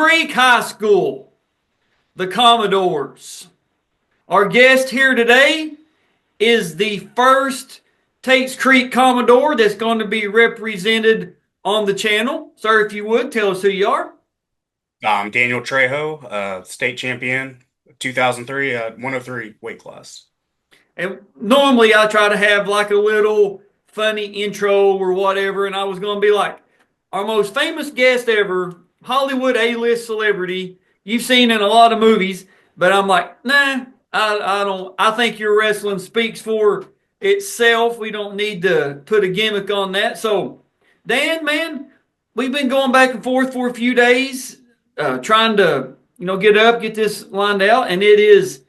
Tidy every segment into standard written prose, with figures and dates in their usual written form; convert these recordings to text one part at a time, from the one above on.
Creek High School, the Commodores. Our guest here today is the first Tates Creek Commodore that's going to be represented on the channel. Sir, if you would, tell us who you are. I'm Daniel Trejo, state champion, 2003, 103 weight class. And normally I try to have like a little funny intro or whatever, and I was going to be like, our most famous guest ever, Hollywood A-list celebrity, you've seen in a lot of movies, but I'm like, nah, I don't. I think your wrestling speaks for itself. We don't need to put a gimmick on that. So, Dan, man, we've been going back and forth for a few days, trying to get this lined out, and it is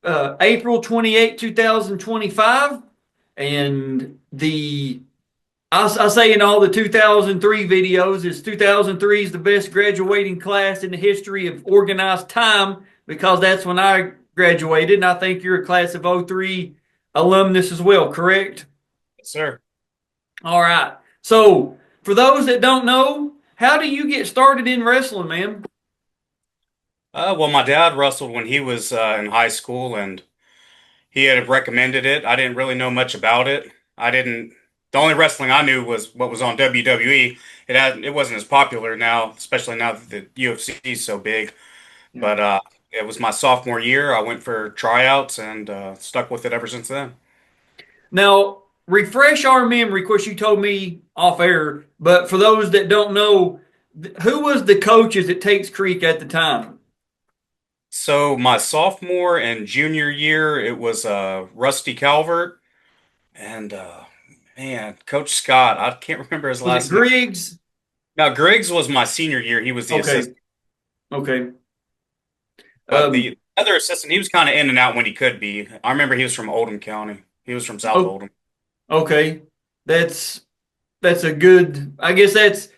April 28, 2025, and I say in all the 2003 videos, is 2003 is the best graduating class in the history of organized time because that's when I graduated, and I think you're a class of '03 alumnus as well, correct? Yes, sir. All right. So, for those that don't know, how do you get started in wrestling, man? Well, my dad wrestled when he was in high school, and he had recommended it. I didn't really know much about it. I didn't. The only wrestling I knew was what was on WWE. It wasn't as popular now, especially now that the UFC is so big. Yeah. But it was my sophomore year. I went for tryouts and stuck with it ever since then. Now, refresh our memory. Of course, you told me off air, but for those that don't know, who was the coaches at Tates Creek at the time? So my sophomore and junior year, it was Rusty Calvert and man, Coach Scott. I can't remember his Was it last name. Griggs? Now Griggs was my senior year. He was the Okay, assistant, okay. but Um, the other assistant, he was kind of in and out when he could be. I remember he was from Oldham County. He was from South oh, Oldham. okay. That's that's a good. I guess that's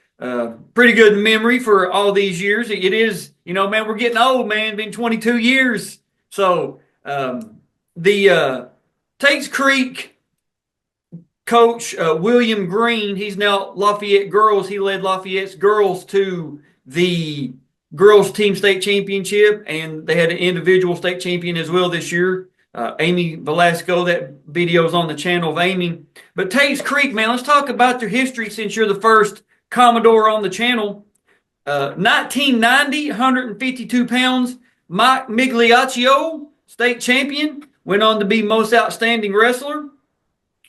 pretty good memory for all these years. It is, man. We're getting old, man. Been 22 years. So the Tates Creek coach William Green, he's now Lafayette girls. He led Lafayette's girls to the girls team state championship, and they had an individual state champion as well this year. Amy Velasco, that video's on the channel of Amy. But Tates Creek, man, let's talk about their history since you're the first Commodore on the channel. 1990, 152 pounds. Mike Migliaccio, state champion, went on to be most outstanding wrestler.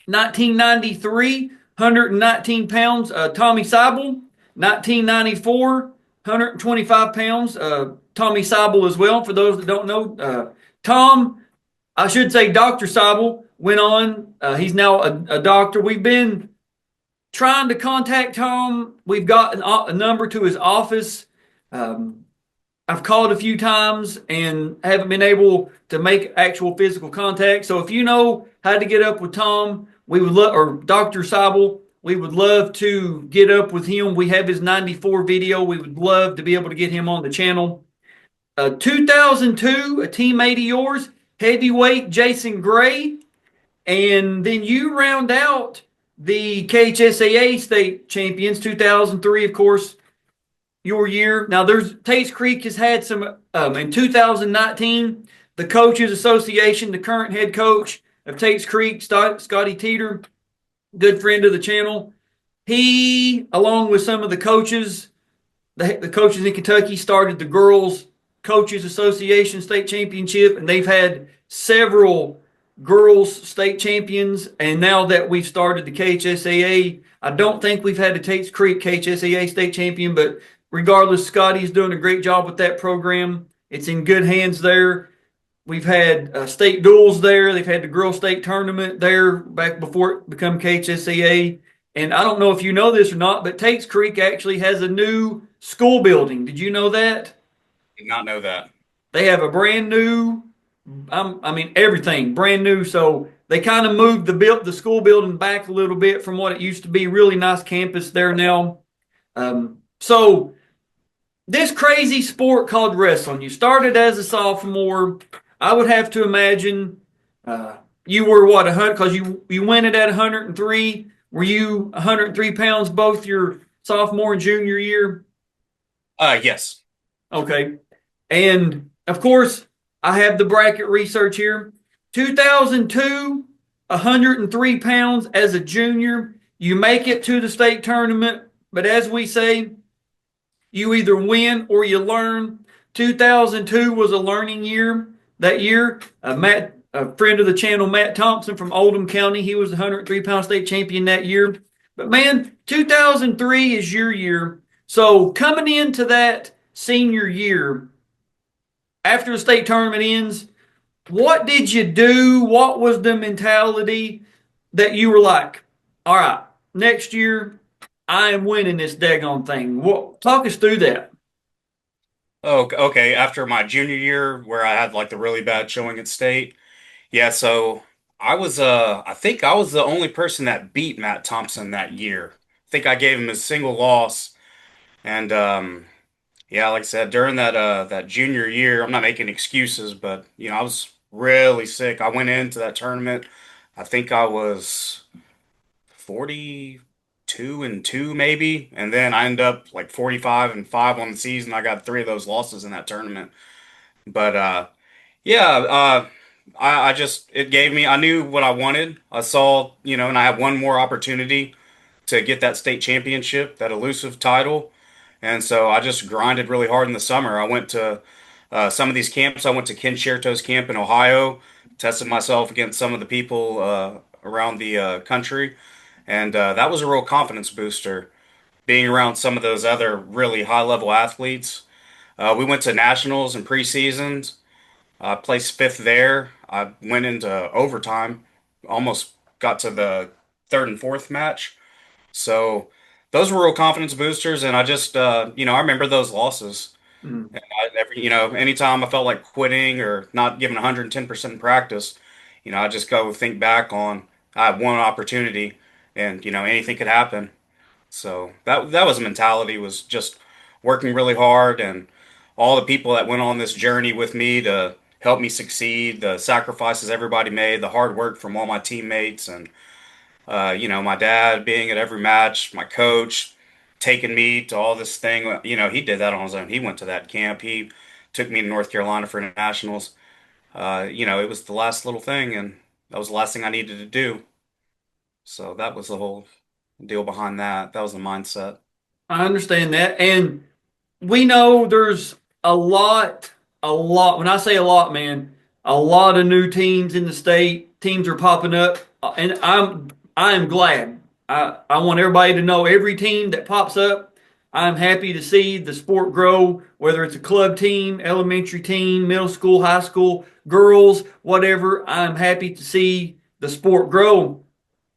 1993, 119 pounds, Tommy Seibel. 1994, 125 pounds, Tommy Seibel as well. For those that don't know, I should say Dr. Seibel went on. He's now a doctor. We've been trying to contact Tom. We've got a number to his office. I've called a few times and haven't been able to make actual physical contact. So if you know how to get up with Tom, we would love, or Dr. Seibel, we would love to get up with him. We have his 94 video. We would love to be able to get him on the channel. 2002, a teammate of yours, heavyweight Jason Gray. And then you round out the KHSAA State Champions, 2003, of course, your year. Now, Tates Creek has had some, in 2019, the Coaches Association, the current head coach of Tates Creek, Scotty Teeter, good friend of the channel. He, along with some of the coaches, the coaches in Kentucky, started the Girls Coaches Association State Championship, and they've had several girls state champions. And now that we've started the KHSAA, I don't think we've had a Tates Creek KHSAA state champion, but regardless, Scotty's doing a great job with that program. It's in good hands there. We've had state duels there. They've had the girls state tournament there back before it became KHSAA. And I don't know if you know this or not, but Tates Creek actually has a new school building. Did you know that? Did not know that. They have a brand new, everything brand new. So they kind of moved the school building back a little bit from what it used to be. Really nice campus there now. So this crazy sport called wrestling, you started as a sophomore. I would have to imagine you were what, 100, because you went it at 103. Were you 103 pounds both your sophomore and junior year? Yes. Okay. And of course, I have the bracket research here. 2002, 103 pounds as a junior. You make it to the state tournament, but as we say, you either win or you learn. 2002 was a learning year. That year, a friend of the channel, Matt Thompson from Oldham County, he was the 103-pound state champion that year. But man, 2003 is your year. So coming into that senior year, after the state tournament ends, what did you do? What was the mentality that you were like, all right, next year I am winning this daggone thing? Talk us through that. Oh, okay. After my junior year, where I had like the really bad showing at state, yeah. So I think I was the only person that beat Matt Thompson that year. I think I gave him a single loss, and yeah, like I said, during that junior year, I'm not making excuses, but I was really sick. I went into that tournament. I think I was 42-2 maybe, and then I ended up like 45-5 on the season. I got three of those losses in that tournament. But yeah, I just it gave me. I knew what I wanted. I saw, and I have one more opportunity to get that state championship, that elusive title. And so I just grinded really hard in the summer. I went to some of these camps. I went to Ken Chertow's camp in Ohio, tested myself against some of the people around the country, and that was a real confidence booster. Being around some of those other really high level athletes. We went to nationals and preseasons. I placed fifth there. I went into overtime, almost got to the third and fourth match. So those were real confidence boosters, and I just, I remember those losses. Mm. And anytime I felt like quitting or not giving 110% in practice, I just go think back on I have one opportunity, and anything could happen. So that was a mentality, was just working really hard, and all the people that went on this journey with me to help me succeed, the sacrifices everybody made, the hard work from all my teammates, and my dad being at every match, my coach taking me to all this thing. He did that on his own. He went to that camp. He took me to North Carolina for nationals. It was the last little thing, and that was the last thing I needed to do. So that was the whole deal behind that. That was the mindset. I understand that. And we know there's a lot. When I say a lot, man, a lot of new teams in the state. Teams are popping up, and I am glad. I want everybody to know every team that pops up. I'm happy to see the sport grow, whether it's a club team, elementary team, middle school, high school, girls, whatever. I'm happy to see the sport grow.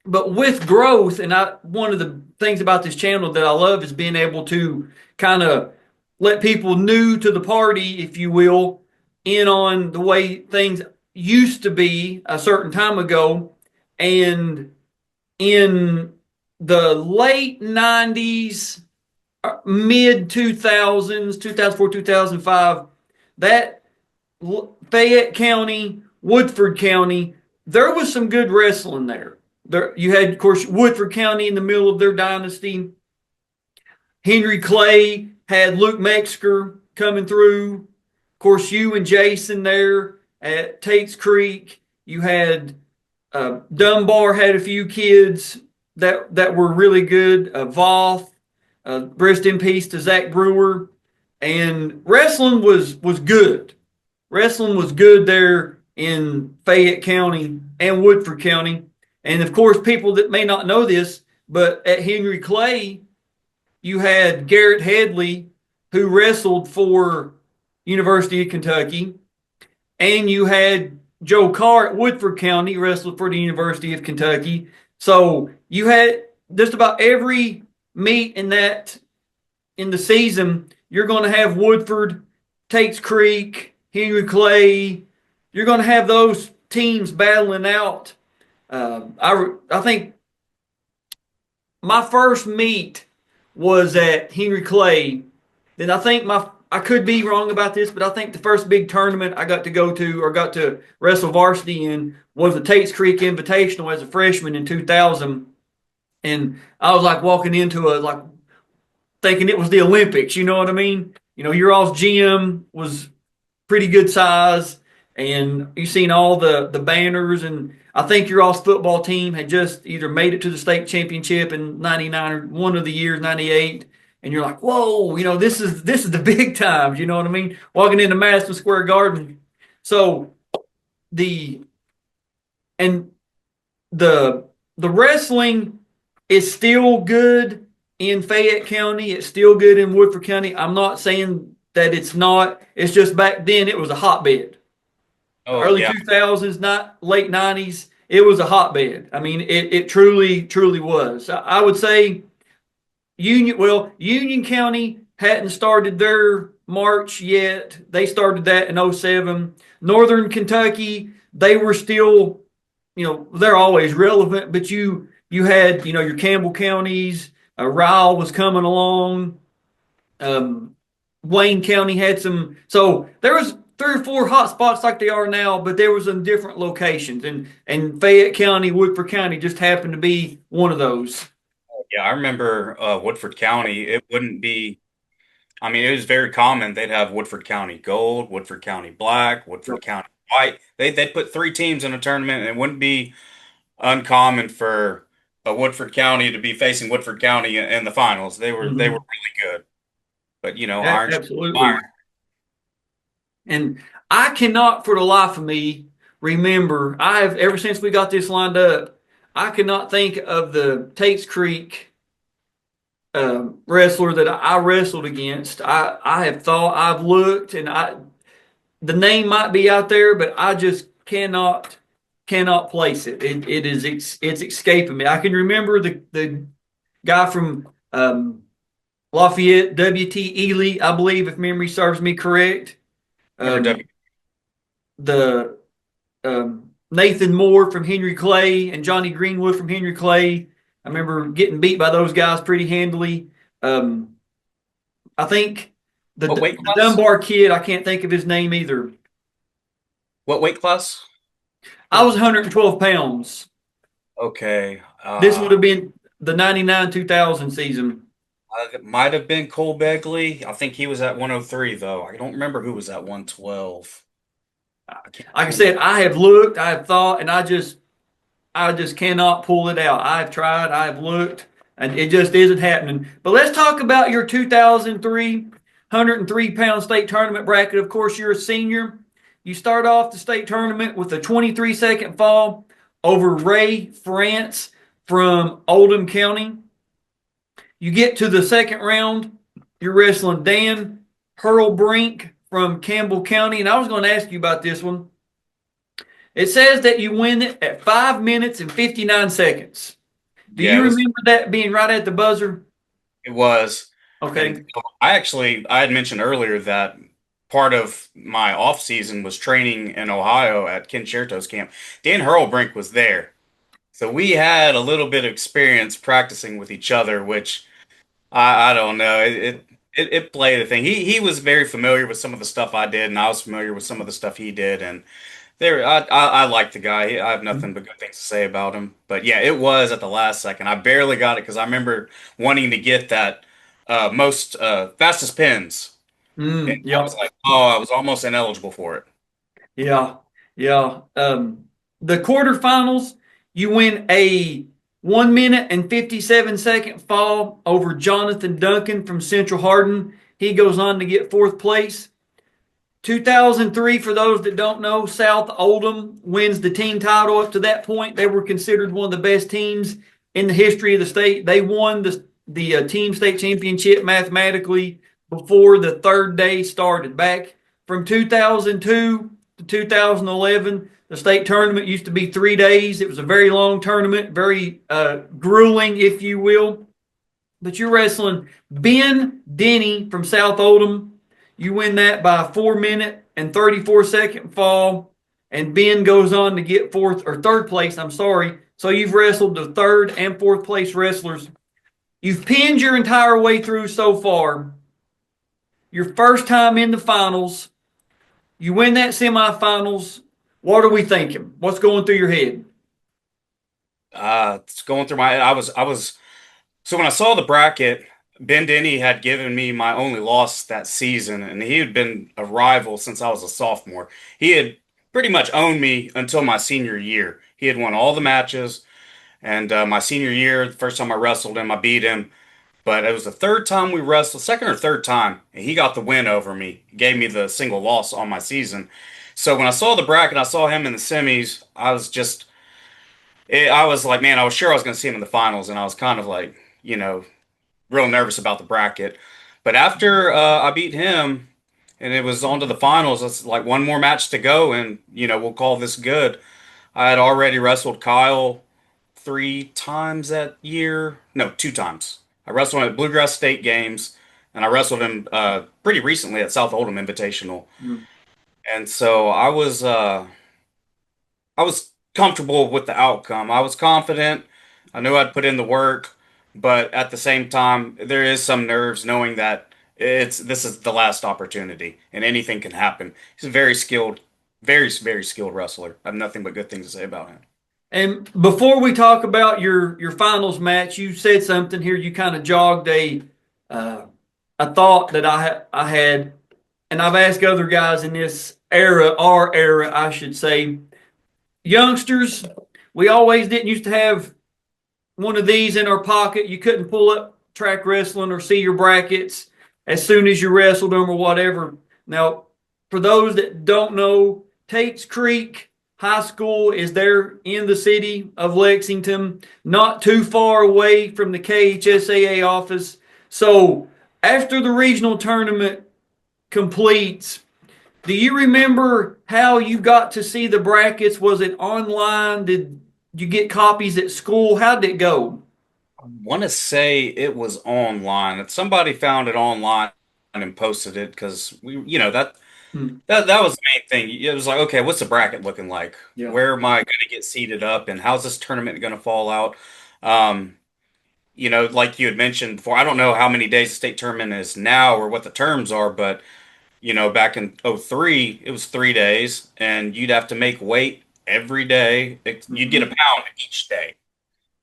But with growth, and one of the things about this channel that I love is being able to kind of let people new to the party, if you will, in on the way things used to be a certain time ago. And in the late 90s, mid 2000s, 2004, 2005, that Fayette County, Woodford County, there was some good wrestling there. You had, of course, Woodford County in the middle of their dynasty. Henry Clay had Luke Metzger coming through. Of course, you and Jason there at Tates Creek. You had Dunbar had a few kids that were really good. Voth, rest in peace to Zach Brewer, and wrestling was good. Wrestling was good there in Fayette County and Woodford County. And of course, people that may not know this, but at Henry Clay, you had Garrett Headley, who wrestled for University of Kentucky, and you had Joe Carr at Woodford County, wrestled for the University of Kentucky. So you had just about every meet in the season. You're going to have Woodford, Tates Creek, Henry Clay. You're going to have those teams battling out. I think my first meet was at Henry Clay. Then I think I could be wrong about this, but I think the first big tournament I got to go to or got to wrestle varsity in was the Tates Creek Invitational as a freshman in 2000. And I was like walking into thinking it was the Olympics. You know what I mean? Your all's gym was pretty good size, and you seen all the banners. And I think your all's football team had just either made it to the state championship in '99 or one of the years '98. And you're like, whoa, this is the big times. You know what I mean? Walking into Madison Square Garden. So the and the wrestling is still good in Fayette County. It's still good in Woodford County. I'm not saying that it's not. It's just back then it was a hotbed. Oh Early yeah. 2000s, not late 90s. It was a hotbed. I mean, it truly was. I would say Union County hadn't started their march yet. They started that in '07. Northern Kentucky, they were still, they're always relevant, but you had, your Campbell counties. Ryle was coming along. Wayne County had some. So there was 3 or 4 hot spots like they are now, but there was in different locations. And Fayette County, Woodford County just happened to be one of those. Yeah, I remember Woodford County. It wouldn't be. I mean, it was very common. They'd have Woodford County Gold, Woodford County Black, Woodford County White. They'd put 3 teams in a tournament, and it wouldn't be uncommon for a Woodford County to be facing Woodford County in the finals. They were Mhm. really good. But Iron Absolutely. Iron. And I cannot for the life of me remember, I've ever since we got this lined up, I cannot think of the Tates Creek wrestler that I wrestled against. I have thought, I've looked, and the name might be out there, but I just cannot place it. It's escaping me. I can remember the guy from Lafayette, W.T. Ely, I believe, if memory serves me correct. Remember Um, the Nathan Moore from Henry Clay and Johnny Greenwood from Henry Clay. I remember getting beat by those guys pretty handily. Um, I think What weight the class? Dunbar kid, I can't think of his name either. What weight class? I was 112 pounds. Okay. This would have been the '99 2000 season. It might have been Cole Begley. I think he was at 103 though. I don't remember who was at 112. I can't Like I remember. said, I have looked, I have thought, and I just cannot pull it out. I've tried, I've looked, and it just isn't happening. But let's talk about your 2003 103-pound state tournament bracket. Of course, you're a senior. You start off the state tournament with a 23-second fall over Ray France from Oldham County. You get to the second round, you're wrestling Dan Hurlbrink from Campbell County. And I was going to ask you about this one. It says that you win it at 5 minutes and 59 seconds. Do Yeah, you remember that being right at the buzzer? it was. Okay. And I had mentioned earlier that part of my off season was training in Ohio at Ken Chertow's camp. Dan Hurlbrink was there. So we had a little bit of experience practicing with each other, which I don't know. It played a thing. He was very familiar with some of the stuff I did, and I was familiar with some of the stuff he did, and I like the guy. I have nothing but good things to say about him. But yeah, it was at the last second. I barely got it because I remember wanting to get that most fastest pins, and I was Yep. like, oh, I was almost ineligible for it. Yeah. Yeah. The quarterfinals, you win a 1 minute and 57-second fall over Jonathan Duncan from Central Hardin. He goes on to get fourth place. 2003, for those that don't know, South Oldham wins the team title. Up to that point, they were considered one of the best teams in the history of the state. They won the team state championship mathematically before the third day started. Back from 2002 to 2011, the state tournament used to be 3 days. It was a very long tournament, very grueling, if you will. But you're wrestling Ben Denny from South Oldham. You win that by a 4 minute and 34-second fall, and Ben goes on to get third place. I'm sorry. So you've wrestled the third and fourth place wrestlers. You've pinned your entire way through so far. Your first time in the finals. You win that semifinals. What are we thinking? What's going through your head? It's going through my head. I was so when I saw the bracket, Ben Denny had given me my only loss that season, and he had been a rival since I was a sophomore. He had pretty much owned me until my senior year. He had won all the matches, and my senior year, the first time I wrestled him, I beat him. But it was the third time we wrestled, second or third time, and he got the win over me. He gave me the single loss on my season. So when I saw the bracket, I saw him in the semis. I was like, man, I was sure I was going to see him in the finals, and I was kind of like, real nervous about the bracket. But after I beat him, and it was on to the finals, it's like one more match to go, and we'll call this good. I had already wrestled Kyle 3 times that year. No, 2 times. I wrestled him at Bluegrass State Games, and I wrestled him pretty recently at South Oldham Invitational. Mm. And so I was comfortable with the outcome. I was confident. I knew I'd put in the work, but at the same time, there is some nerves knowing that this is the last opportunity and anything can happen. He's a very skilled, very skilled wrestler. I have nothing but good things to say about him. And before we talk about your finals match, you said something here. You kind of jogged uh, a thought that I had, and I've asked other guys in this era, our era, I should say, youngsters. We always didn't used to have one of these in our pocket. You couldn't pull up track wrestling or see your brackets as soon as you wrestled them or whatever. Now, for those that don't know, Tates Creek High School is there in the city of Lexington, not too far away from the KHSAA office. So after the regional tournament completes, do you remember how you got to see the brackets? Was it online? Did you get copies at school? How did it go? I want to say it was online. That somebody found it online and posted it because that Hmm. that was the main thing. It was like, okay, what's the bracket looking like? Yeah. Where am I going to get seated up, and how's this tournament going to fall out? Um, like you had mentioned before, I don't know how many days the state tournament is now or what the terms are, but back in '03, it was 3 days, and you'd have to make weight every day. You'd get a Hmm. pound each day.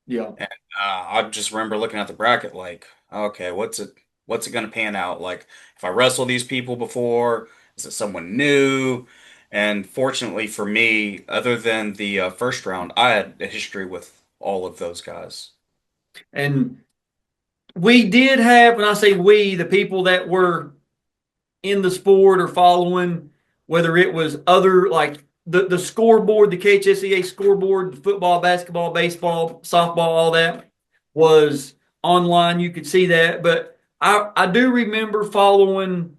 Yeah. And I just remember looking at the bracket like, okay, what's it going to pan out? Like, if I wrestle these people before, is it someone new? And fortunately for me, other than the first round, I had a history with all of those guys. And we did have, when I say we, the people that were in the sport or following, whether it was other like the scoreboard, the KHSEA scoreboard, the football, basketball, baseball, softball, all that was online. You could see that. But I do remember following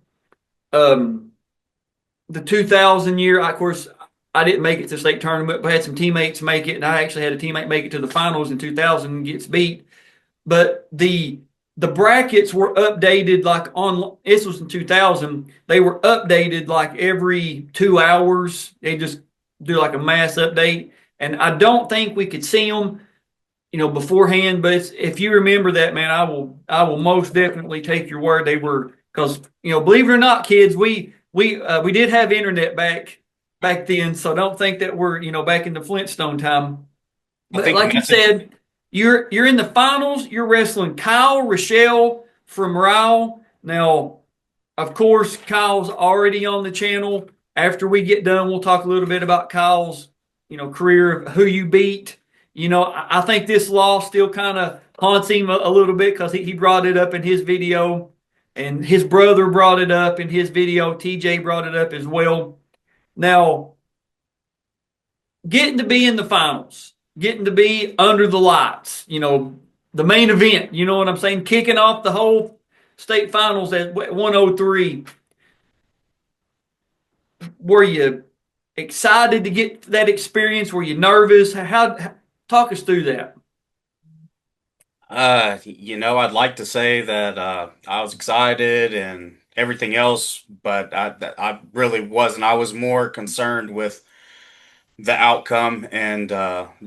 um, the 2000 year. Of course, I didn't make it to the state tournament, but I had some teammates make it, and I actually had a teammate make it to the finals in 2000 and gets beat. But the brackets were updated like on this was in 2000. They were updated like every 2 hours. They just do like a mass update, and I don't think we could see them, beforehand. But if you remember that, man, I will most definitely take your word. They were because believe it or not, kids, we did have internet back then, so don't think that we're back in the Flintstone time. I But think like you message. said, you're in the finals. You're wrestling Kyle Rochelle from Ryle. Now, of course, Kyle's already on the channel. After we get done, we'll talk a little bit about Kyle's, career, who you beat. I think this loss still kind of haunts him a little bit because he brought it up in his video, and his brother brought it up in his video. TJ brought it up as well. Now, getting to be in the finals, getting to be under the lights, the main event, you know what I'm saying? Kicking off the whole state finals at 103. Were you excited to get that experience? Were you nervous? How talk us through that? I'd like to say that I was excited and everything else, but I really wasn't. I was more concerned with the outcome and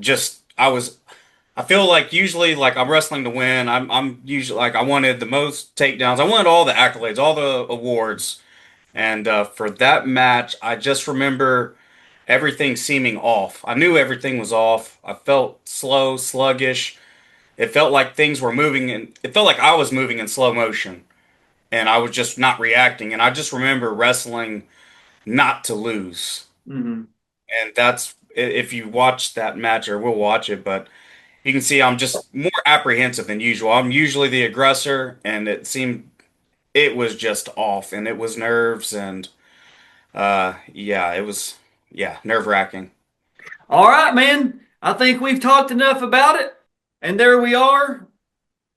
just I feel like usually like I'm wrestling to win. I'm usually like I wanted the most takedowns. I wanted all the accolades, all the awards. And for that match, I just remember everything seeming off. I knew everything was off. I felt slow, sluggish. it felt like things were moving, and it felt like I was moving in slow motion, and I was just not reacting. And I just remember wrestling not to lose. Mm-hmm. And that's if you watch that match, or we'll watch it, but you can see I'm just more apprehensive than usual. I'm usually the aggressor, and it was just off, and it was nerves, and yeah, it was nerve-wracking. All right, man. I think we've talked enough about it. And there we are,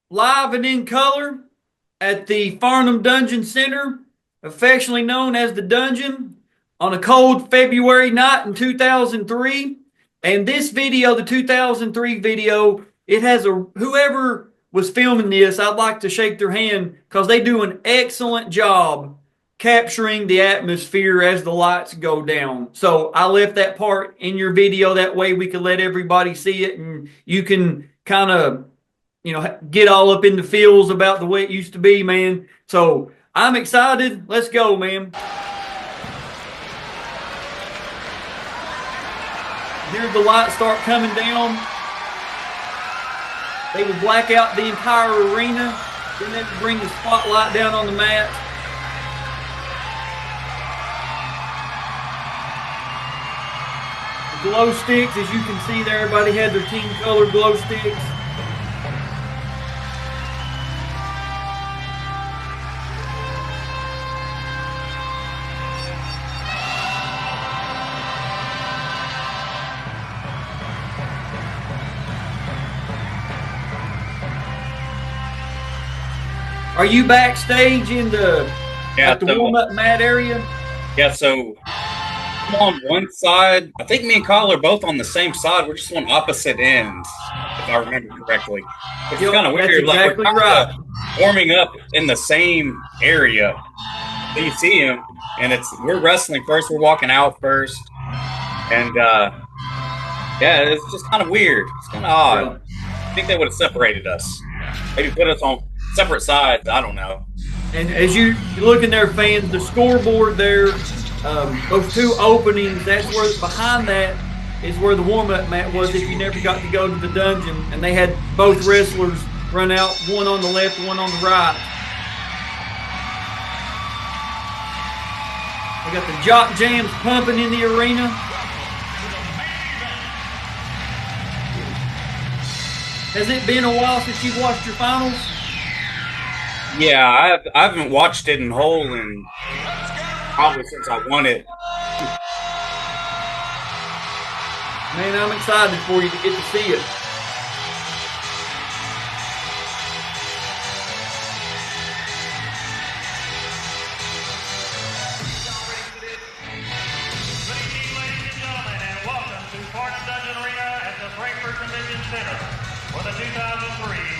live and in color at the Farnham Dungeon Center, affectionately known as the Dungeon, on a cold February night in 2003. And this video, the 2003 video, it has whoever was filming this, I'd like to shake their hand because they do an excellent job capturing the atmosphere as the lights go down. So I left that part in your video, that way we could let everybody see it, and you can kind of, get all up in the feels about the way it used to be, man. So I'm excited. Let's go, man. Here's the lights start coming down. They would black out the entire arena. Then they would bring the spotlight down on the mat. The glow sticks, as you can see there, everybody had their team colored glow sticks. Are you backstage in the warm-up mat area? Yeah, so I'm on one side. I think me and Kyle are both on the same side. We're just on opposite ends, if I remember correctly. It's kind of weird. That's exactly like we're right. Warming up in the same area. So you see him, and we're wrestling first. We're walking out first, and it's just kind of weird. It's kind of odd. Yeah. I think they would have separated us. Maybe put us on separate sides. I don't know. And as you look in there, fans, the scoreboard there, those two openings, that's where, behind that is where the warm-up mat was if you never got to go to the dungeon. And they had both wrestlers run out, one on the left, one on the right. We got the jock jams pumping in the arena. Has it been a while since you've watched your finals? Yeah, I haven't watched it in whole in probably since I won it. Man, I'm excited for you to get to see it. For the 2003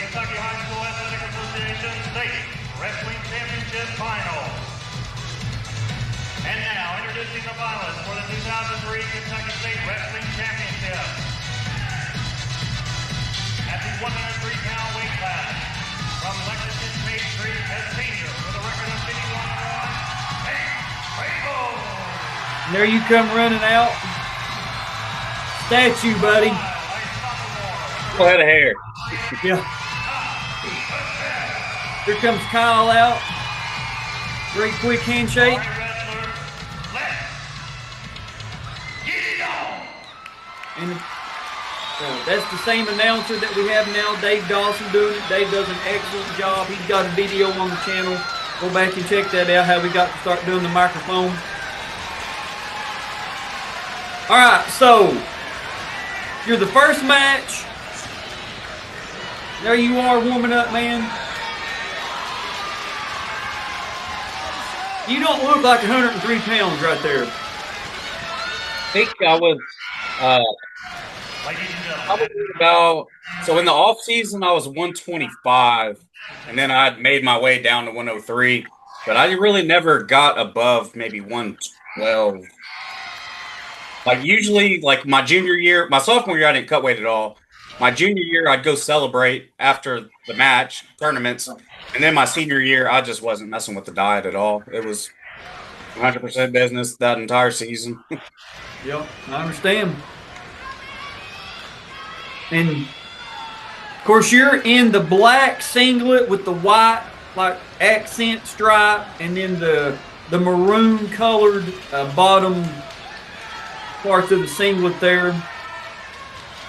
Kentucky High School Athletic Association State Wrestling Championship Final. And now, introducing the finalists for the 2003 Kentucky State Wrestling Championship. At the 103-pound weight class, from Lexington, Tates Creek as senior with a record of 51-1, Trejo. And there you come running out. Statue, buddy. Full head of hair. Yeah. Here comes Kyle out. Great quick handshake. And that's the same announcer that we have now, Dave Dawson, doing it. Dave does an excellent job. He's got a video on the channel. Go back and check that out, how we got to start doing the microphone. All right, so you're the first match. There you are, warming up, man. You don't look like 103 pounds right there. I think I was probably about, so in the off season I was 125, and then I made my way down to 103, but I really never got above maybe 112. Like usually, like my junior year, my sophomore year I didn't cut weight at all. My junior year, I'd go celebrate after the match, tournaments. And then my senior year, I just wasn't messing with the diet at all. It was 100% business that entire season. Yep, I understand. And course, you're in the black singlet with the white like accent stripe, and then the maroon colored bottom parts of the singlet there.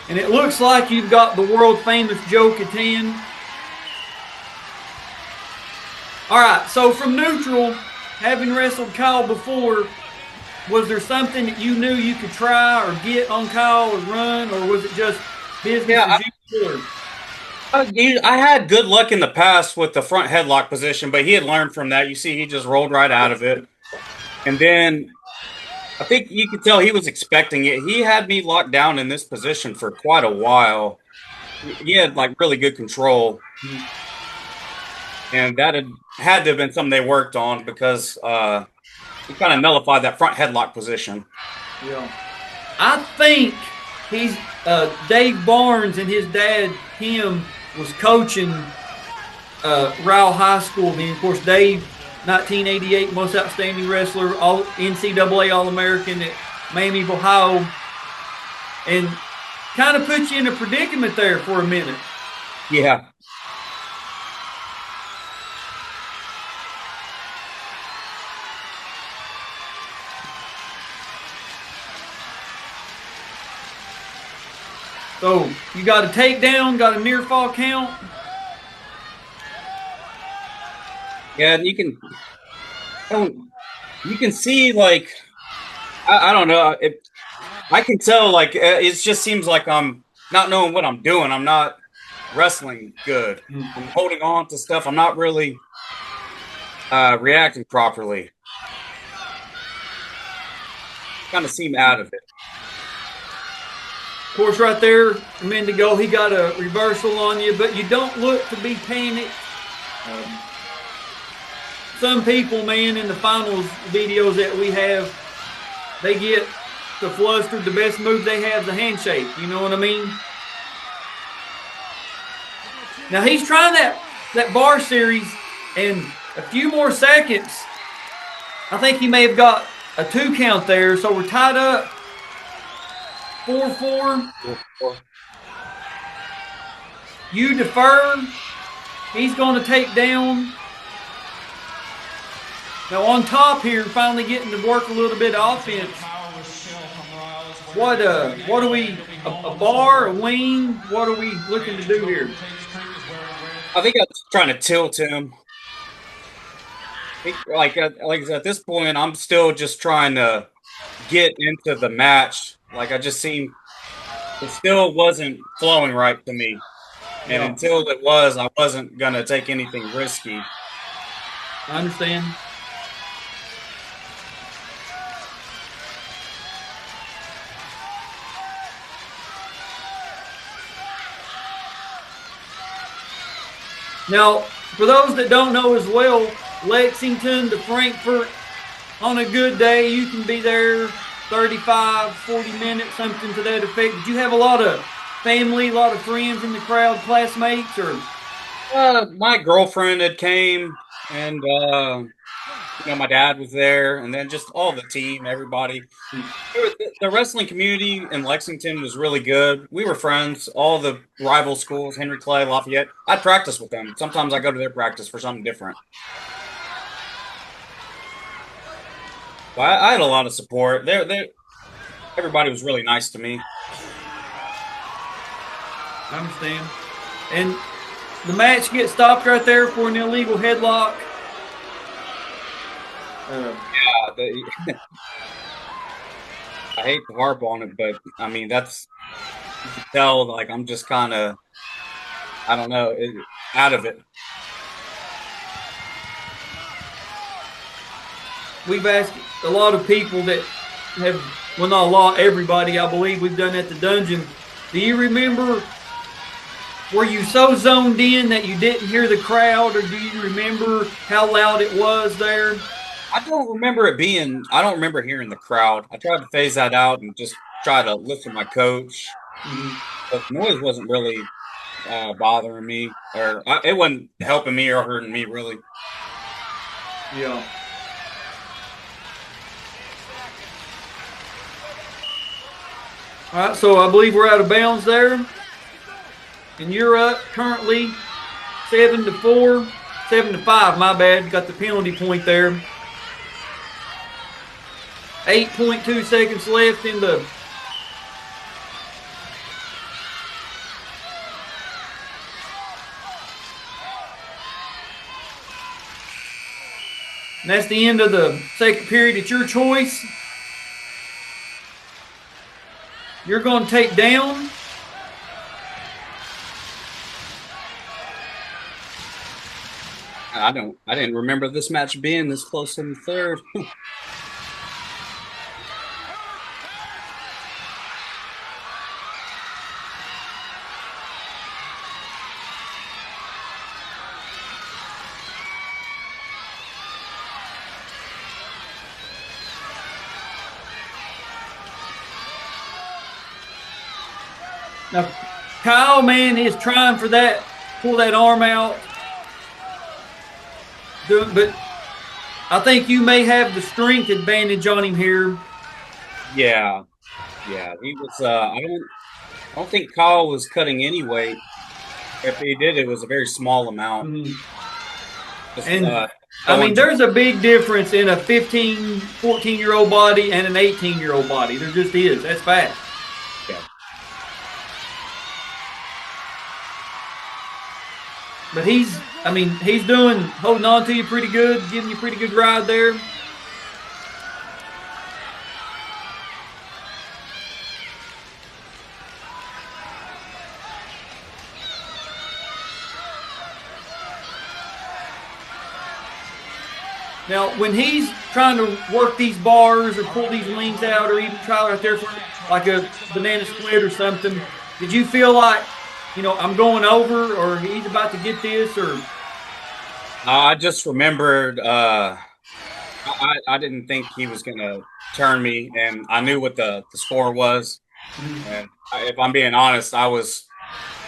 And it looks like you've got the world famous Joe Catan. All right, so from neutral, having wrestled Kyle before, was there something that you knew you could try or get on Kyle or run, or was it just business as usual? I had good luck in the past with the front headlock position, but he had learned from that. You see, he just rolled right out of it. And then I think you could tell he was expecting it. He had me locked down in this position for quite a while. He had like really good control. And that had to have been something they worked on because he kind of nullified that front headlock position. Yeah. I think he's Dave Barnes and his dad, Tim, was coaching Ryle High School. Then, of course, Dave, 1988 most outstanding wrestler, all NCAA All-American at Miami, Ohio, and kind of put you in a predicament there for a minute. Yeah. So you got a takedown, got a near fall count. Yeah, you can see like I don't know. I can tell like it just seems like I'm not knowing what I'm doing. I'm not wrestling good. I'm holding on to stuff. I'm not really reacting properly. Kind of seem out of it. Of course, right there a minute ago, he got a reversal on you, but you don't look to be panicked. Some people, man, in the finals videos that we have, they get so flustered. The best move they have is a handshake. You know what I mean? Now he's trying that bar series, and a few more seconds, I think he may have got a 2 count there. So we're tied up. 4-4. You defer. He's going to take down. Now on top here, finally getting to work a little bit of offense. What are we, a bar, a wing? What are we looking to do here? I think I was trying to tilt him. Like at this point, I'm still just trying to get into the match. Like I just seemed it still wasn't flowing right to me. And until it was, I wasn't gonna take anything risky. I understand. Now, for those that don't know as well, Lexington to Frankfort, on a good day, you can be there 35, 40 minutes, something to that effect. Did you have a lot of family, a lot of friends in the crowd, classmates, or? My girlfriend had came, and my dad was there, and then just all the team, everybody. The wrestling community in Lexington was really good. We were friends. All the rival schools, Henry Clay, Lafayette. I practice with them. Sometimes I go to their practice for something different. I had a lot of support. Everybody was really nice to me. I understand. And the match gets stopped right there for an illegal headlock. I hate to harp on it, but I mean, that's, you can tell, like, I'm just kind of, I don't know, out of it. We've asked a lot of people that have, well, not a lot, everybody, I believe we've done at the dungeon. Do you remember, were you so zoned in that you didn't hear the crowd, or do you remember how loud it was there? I don't remember hearing the crowd. I tried to phase that out and just try to listen to my coach. But the noise wasn't really bothering me, or it wasn't helping me or hurting me, really. Yeah. All right, so I believe we're out of bounds there. And you're up currently 7-4, 7-5. My bad. Got the penalty point there. 8.2 seconds left in the. And that's the end of the second period. It's your choice. You're going to take down. I didn't remember this match being this close in the third. Now, Kyle, man, is trying for that, pull that arm out. But I think you may have the strength advantage on him here. Yeah. He was. I don't think Kyle was cutting any weight. If he did, it was a very small amount. Mm-hmm. And I mean, there's a big difference in a 15, 14-year-old body and an 18-year-old body. There just is. That's fact. Yeah. But he's holding on to you pretty good, giving you a pretty good ride there. Now, when he's trying to work these bars or pull these wings out or even try right there for like a banana split or something, did you feel like, I'm going over or he's about to get this or? I just remembered I didn't think he was going to turn me, and I knew what the score was. Mm-hmm. And if I'm being honest, I was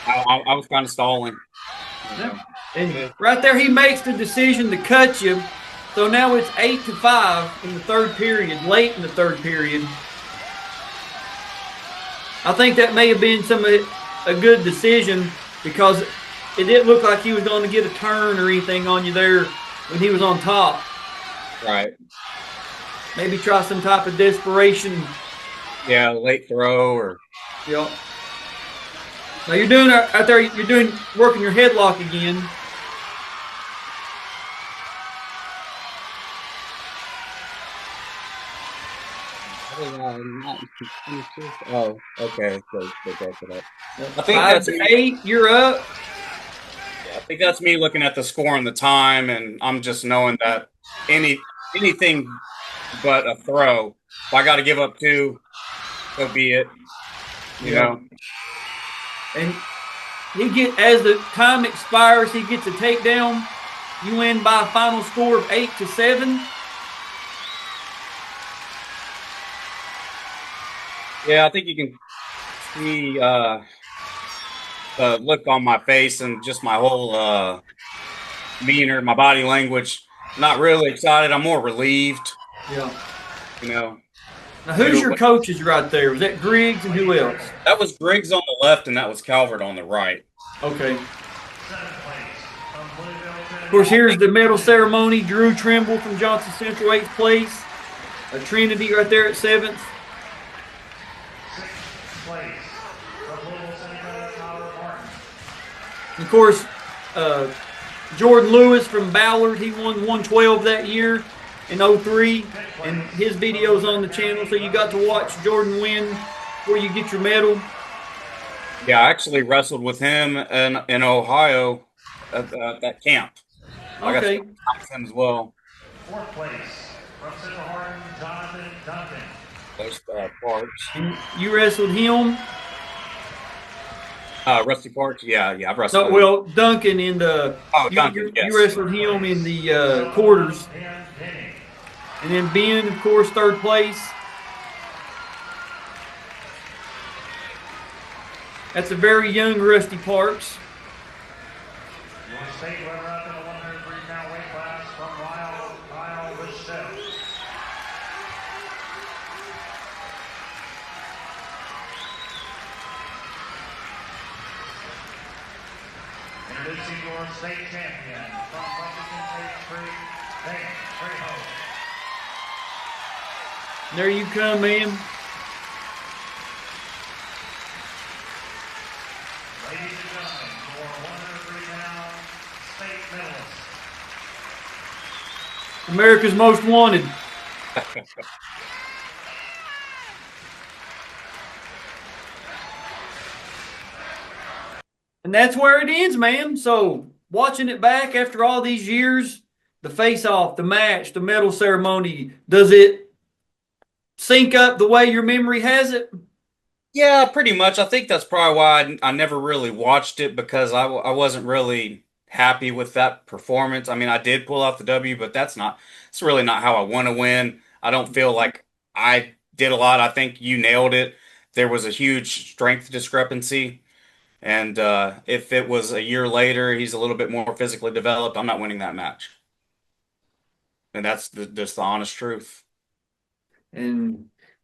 kind of stalling. Yeah. And right there, he makes the decision to cut you. So now it's 8-5 in the third period, late in the third period. I think that may have been a good decision because it didn't look like he was going to get a turn or anything on you there when he was on top. Right. Maybe try some type of desperation. Yeah, late throw or. Yep. Now you're doing out there. You're working your headlock again. Oh, okay. I think 5-8. You're up. Yeah, I think that's me looking at the score and the time, and I'm just knowing that anything but a throw. If I got to give up 2, so be it. You know. And as the time expires, he gets a takedown. You win by a final score of 8-7. Yeah, I think you can see the look on my face and just my whole demeanor, my body language. Not really excited. I'm more relieved. Yeah. Now, who's your coaches right there? Was that Griggs and who else? That was Griggs on the left and that was Calvert on the right. Okay. Of course, here's the medal ceremony. Drew Trimble from Johnson Central, 8th place. Trinity right there at 7th. Of course, Jordan Lewis from Ballard, he won 112 that year in 03, and his video's on the channel, so you got to watch Jordan win before you get your medal. Yeah, I actually wrestled with him in Ohio at that camp. Okay. I got with him as well. 4th place from Central Hardin, Jonathan Duncan. Those parts. And you wrestled him? Rusty Parks, yeah, I've wrestled. No, well, Duncan in the. Duncan, yes. You wrestled him in the quarters, and then Ben, of course, 3rd place. That's a very young Rusty Parks. State runner-up in the 103-pound weight class from Lyle Bichette. Introducing your state champion from Tates Creek, Trejo. There you come, man. Ladies and gentlemen, for 103-pound state medalist. America's Most Wanted. And that's where it ends, man. So watching it back after all these years, the face-off, the match, the medal ceremony, does it sync up the way your memory has it? Yeah, pretty much. I think that's probably why I never really watched it because I wasn't really happy with that performance. I mean, I did pull out the W, but it's really not how I want to win. I don't feel like I did a lot. I think you nailed it. There was a huge strength discrepancy. And if it was a year later, he's a little bit more physically developed, I'm not winning that match. And that's just the honest truth.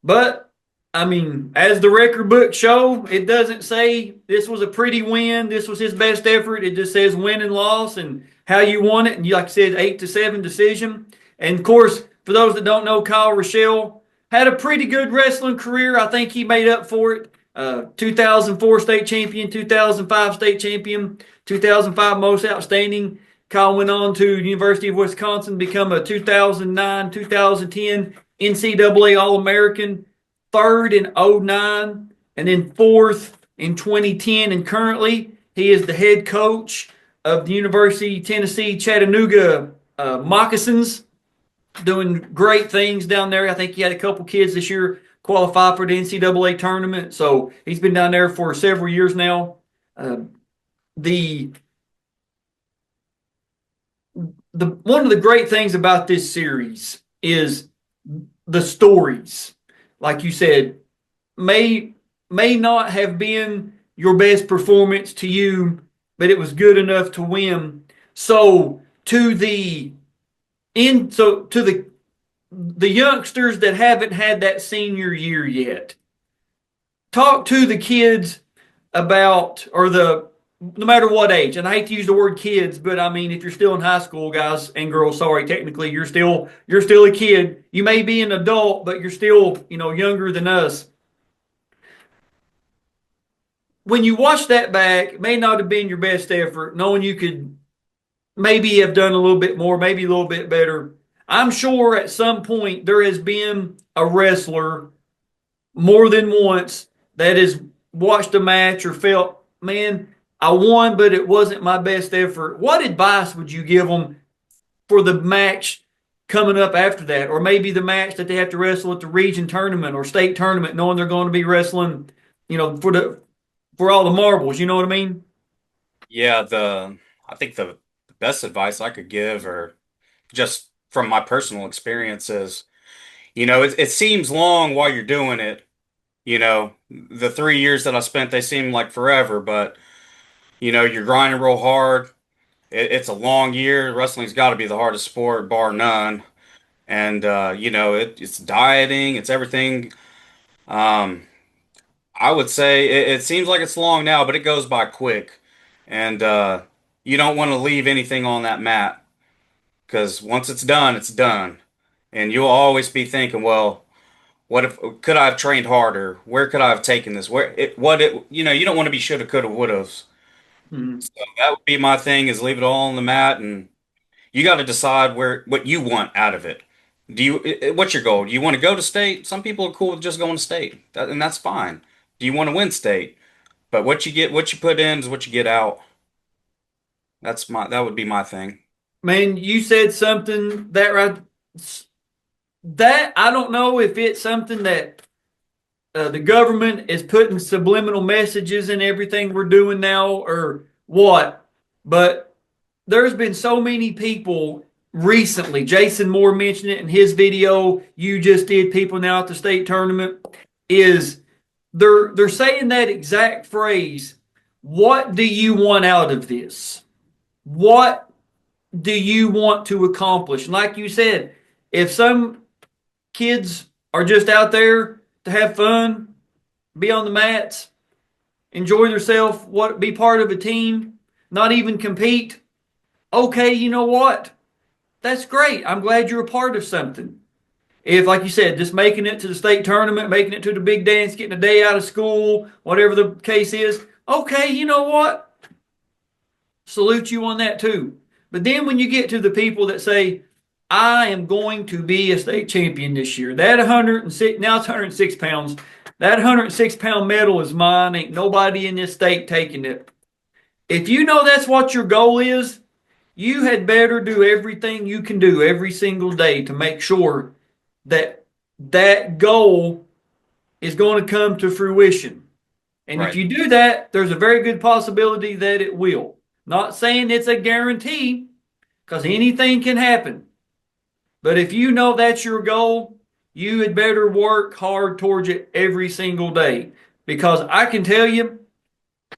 But I mean, as the record books show, it doesn't say this was a pretty win, this was his best effort. It just says win and loss and how you won it. And like I said, 8-7 decision. And of course, for those that don't know, Kyle Rochelle had a pretty good wrestling career. I think he made up for it. 2004 state champion, 2005 state champion, 2005 most outstanding. Kyle went on to University of Wisconsin, become a 2009, 2010 NCAA All-American, third in 2009, and then fourth in 2010. And currently, he is the head coach of the University of Tennessee Chattanooga Moccasins, doing great things down there. I think he had a couple kids this year qualify for the NCAA tournament. So he's been down there for several years now. The one of the great things about this series is the stories. Like you said, may not have been your best performance to you, but it was good enough to win. So to the youngsters that haven't had that senior year yet, talk to the kids about, no matter what age, and I hate to use the word kids, but I mean, if you're still in high school, guys and girls, sorry, technically you're still a kid. You may be an adult, but you're still, younger than us. When you watch that back, it may not have been your best effort, knowing you could maybe have done a little bit more, maybe a little bit better. I'm sure at some point there has been a wrestler more than once that has watched a match or felt, man, I won, but it wasn't my best effort. What advice would you give them for the match coming up after that? Or maybe the match that they have to wrestle at the region tournament or state tournament, knowing they're going to be wrestling, for all the marbles, you know what I mean? Yeah, I think the best advice I could give, or just from my personal experiences, it seems long while you're doing it. The 3 years that I spent, they seem like forever, but you're grinding real hard. It's a long year. Wrestling's got to be the hardest sport, bar none. And it's dieting, it's everything. I would say it seems like it's long now, but it goes by quick. And you don't want to leave anything on that mat because once it's done, it's done. And you'll always be thinking, well, could I have trained harder? Where could I have taken this? You don't want to be shoulda, coulda, woulda's. Mm-hmm. So that would be my thing, is leave it all on the mat, and you got to decide what you want out of it. What's your goal? Do you want to go to state? Some people are cool with just going to state, and that's fine. Do you want to win state? But what you put in is what you get out. That would be my thing. Man, you said something that I don't know if it's something that the government is putting subliminal messages in everything we're doing now or what, but there's been so many people recently. Jason Moore mentioned it in his video. You just did, people now at the state tournament, is they're saying that exact phrase. What do you want out of this? What do you want to accomplish? And like you said, if some kids are just out there to have fun, be on the mats, enjoy themselves, be part of a team, not even compete, okay, you know what? That's great. I'm glad you're a part of something. If, like you said, just making it to the state tournament, making it to the big dance, getting a day out of school, whatever the case is, okay, you know what? Salute you on that too. But then when you get to the people that say, I am going to be a state champion this year, that 106, now it's 106 pounds, that 106-pound medal is mine. Ain't nobody in this state taking it. If you know that's what your goal is, you had better do everything you can do every single day to make sure that that goal is going to come to fruition. And if you do that, there's a very good possibility that it will. Not saying it's a guarantee, because anything can happen. But if you know that's your goal, you had better work hard towards it every single day. Because I can tell you,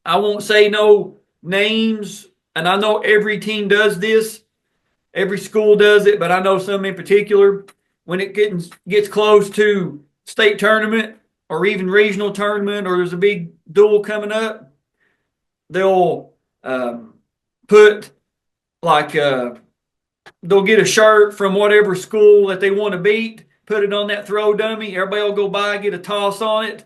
I won't say no names, and I know every team does this, every school does it, but I know some in particular. When it gets close to state tournament or even regional tournament, or there's a big duel coming up, they'll put like they'll get a shirt from whatever school that they want to beat, put it on that throw dummy. Everybody will go by, get a toss on it,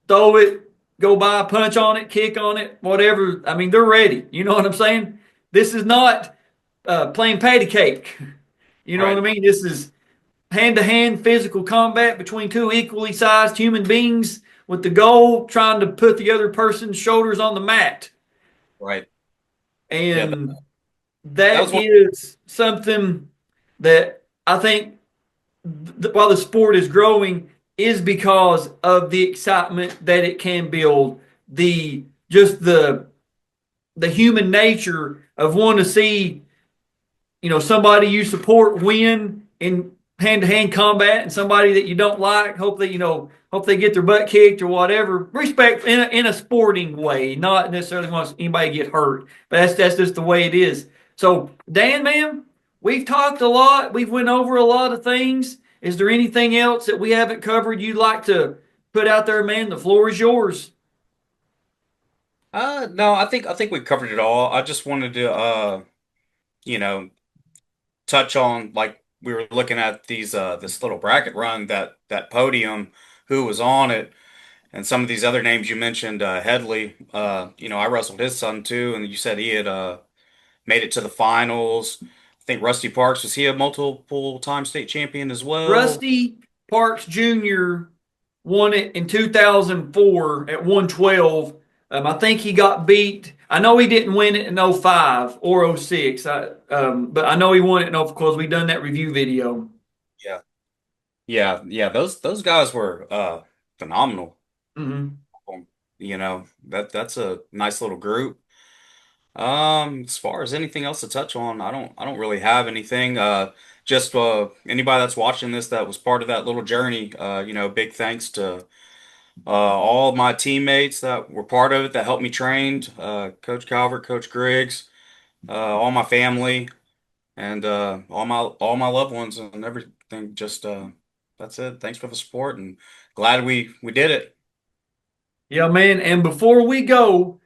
throw it, go by, punch on it, kick on it, whatever. I mean, they're ready. You know what I'm saying? This is not playing patty cake. You know what I mean? This is hand-to-hand physical combat between two equally sized human beings with the goal trying to put the other person's shoulders on the mat. Right. And that is something that I think while the sport is growing is because of the excitement that it can build, the human nature of wanting to see, somebody you support win in hand-to-hand combat, and somebody that you don't like, hope they get their butt kicked or whatever. Respect in a sporting way, not necessarily wants anybody to get hurt, but that's just the way it is. So, Dan, man, we've talked a lot. We've went over a lot of things. Is there anything else that we haven't covered you'd like to put out there, man? The floor is yours. No, I think we covered it all. I just wanted to touch on, like, we were looking at this little bracket run, that podium, who was on it, and some of these other names you mentioned, Headley. I wrestled his son too, and you said he had made it to the finals. I think Rusty Parks, was he a multiple-time state champion as well? Rusty Parks Jr. won it in 2004 at 112. I think he got beat. I know he didn't win it in 05 or 06, but I know he won it in 04 because we done that review video. Yeah. Those guys were phenomenal. Mm-hmm. That's a nice little group. As far as anything else to touch on, I don't really have anything. Just anybody that's watching this that was part of that little journey, big thanks to all of my teammates that were part of it, that helped me train, Coach Calvert, Coach Griggs, all my family, and all my loved ones and everything. Just that's it. Thanks for the support, and glad we did it. Yeah, man. And before we go,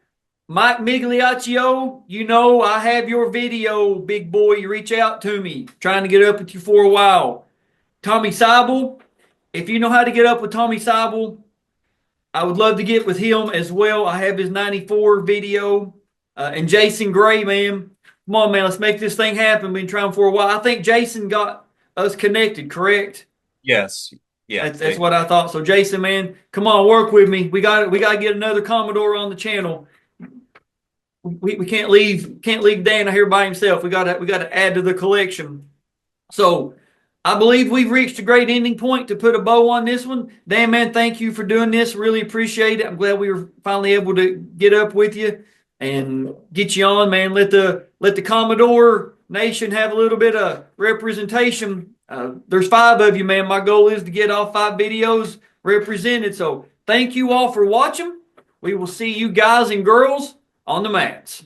Mike Migliaccio, I have your video, big boy. You reach out to me, trying to get up with you for a while. Tommy Seibel, if you know how to get up with Tommy Seibel, I would love to get with him as well. I have his 94 video. And Jason Gray, man. Come on, man. Let's make this thing happen. Been trying for a while. I think Jason got us connected, correct? Yes. Yeah. That's what I thought. So, Jason, man, come on, work with me. We got to get another Commodore on the channel. We can't leave Dan here by himself. We got to add to the collection. So, I believe we've reached a great ending point to put a bow on this one. Dan, man, thank you for doing this. Really appreciate it. I'm glad we were finally able to get up with you and get you on, man. Let the Commodore Nation have a little bit of representation. There's 5 of you, man. My goal is to get all 5 videos represented. So thank you all for watching. We will see you guys and girls on the mats.